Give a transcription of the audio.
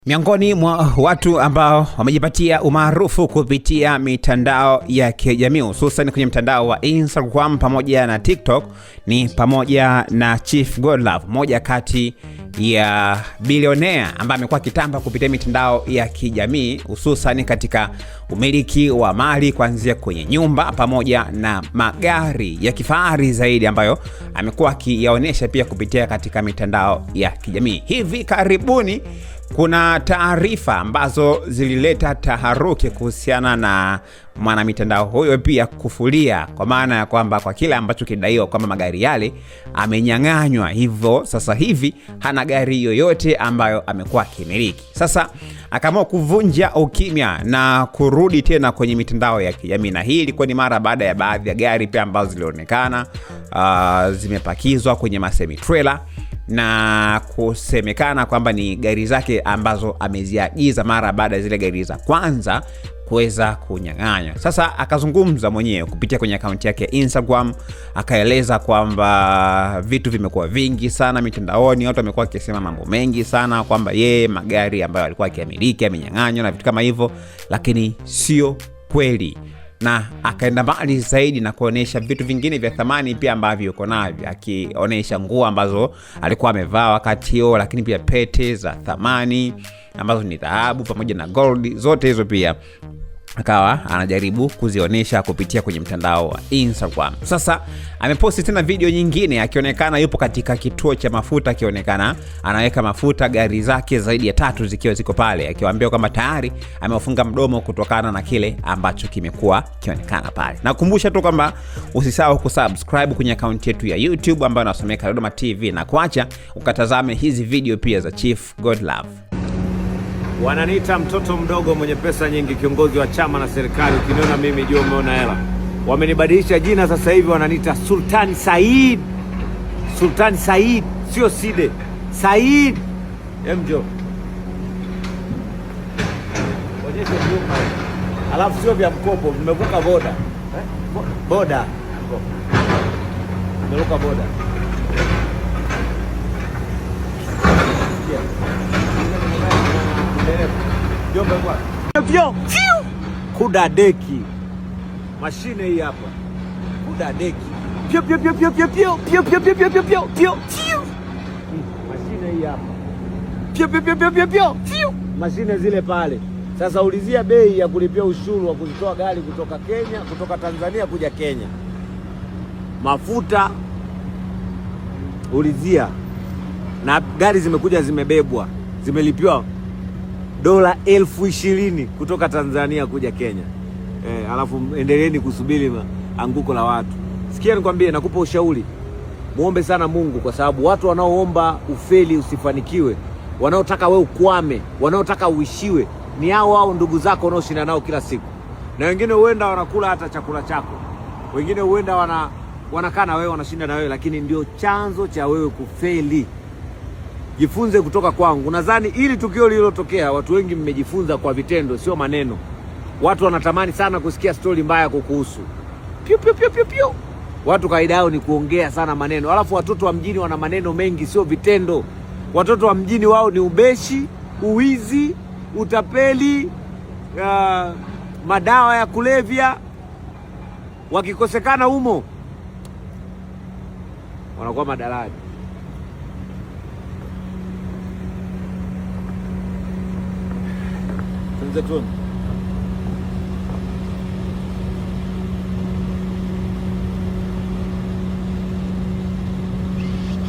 Miongoni mwa watu ambao wamejipatia umaarufu kupitia mitandao ya kijamii hususan kwenye mtandao wa Instagram pamoja na TikTok ni pamoja na Chief Godlove, moja kati ya bilionea ambaye amekuwa kitamba kupitia mitandao ya kijamii hususan katika umiliki wa mali kuanzia kwenye nyumba pamoja na magari ya kifahari zaidi ambayo amekuwa akiyaonesha pia kupitia katika mitandao ya kijamii. Hivi karibuni kuna taarifa ambazo zilileta taharuki kuhusiana na mwana mitandao huyo pia kufulia, kwa maana ya kwamba kwa kile ambacho kidaiwa kwamba magari yale amenyang'anywa, hivyo sasa hivi hana gari yoyote ambayo amekuwa akimiliki. Sasa akaamua kuvunja ukimya na kurudi tena kwenye mitandao ya kijamii, na hii ilikuwa ni mara baada ya baadhi ya gari pia ambazo zilionekana zimepakizwa kwenye masemi trailer na kusemekana kwamba ni gari zake ambazo ameziagiza mara baada ya zile gari za kwanza kuweza kunyang'anywa. Sasa akazungumza mwenyewe kupitia kwenye akaunti yake ya Instagram, akaeleza kwamba vitu vimekuwa vingi sana mitandaoni, watu wamekuwa wakisema mambo mengi sana kwamba yeye magari ambayo alikuwa akiyamiliki amenyang'anywa na vitu kama hivyo, lakini sio kweli. Na akaenda mbali zaidi na kuonesha vitu vingine vya thamani pia ambavyo yuko navyo, akionesha nguo ambazo alikuwa amevaa wakati huo, lakini pia pete za thamani ambazo ni dhahabu pamoja na gold, zote hizo pia akawa anajaribu kuzionesha kupitia kwenye mtandao wa Instagram. Sasa ameposti tena video nyingine akionekana yupo katika kituo cha mafuta, akionekana anaweka mafuta gari zake zaidi ya 3 zikiwa ziko pale, akiwaambia kwamba tayari amewafunga mdomo kutokana na kile ambacho kimekuwa kionekana pale. Nakukumbusha tu kwamba usisahau kusubscribe kwenye account yetu ya YouTube ambayo inasomeka Dodoma TV, na kuacha ukatazame hizi video pia za Chief Godlove. Wananiita mtoto mdogo mwenye pesa nyingi, kiongozi wa chama na serikali. Ukiniona mimi jua umeona hela. Wamenibadilisha jina sasa hivi wananiita Sultan Said. Sultan Said, sio Side. Said. Mjo. Onyesha nyuma. Alafu sio vya mkopo, vimevuka boda. Boda. Vimevuka boda. Kuda deki. Mashine hii hapa. Kuda deki. Pio pio pio pio pio pio pio pio pio pio pio pio pio. Mashine hii hapa. Pio pio pio pio pio pio pio. Mashine zile pale. Sasa ulizia bei ya kulipia ushuru wa kuzitoa gari kutoka Kenya, kutoka Tanzania kuja Kenya. Mafuta ulizia. Na gari zimekuja zimebebwa, zimelipiwa $20,000 kutoka Tanzania kuja Kenya. Alafu endeleeni kusubiri anguko la watu. Sikia nikwambie, nakupa ushauri. Muombe sana Mungu, kwa sababu watu wanaoomba ufeli usifanikiwe, wanaotaka wewe ukwame, wanaotaka uishiwe ni hao ndugu zako unaoshinda nao kila siku. Na wengine huenda wanakula hata chakula chako. Wengine huenda wanakaa na wewe, wanashinda na wewe, lakini ndio chanzo cha wewe kufeli. Jifunze kutoka kwangu. Nadhani ili tukio lililotokea watu wengi mmejifunza kwa vitendo, sio maneno. Watu wanatamani sana kusikia story mbaya kukuhusu. Pio pio pio pio pio. Watu kaida yao ni kuongea sana maneno. Alafu watoto wa mjini wana maneno mengi, sio vitendo. Watoto wa mjini wao ni ubeshi, uwizi, utapeli, madawa ya kulevya. Wakikosekana humo wanakuwa madalali. Tunze tu.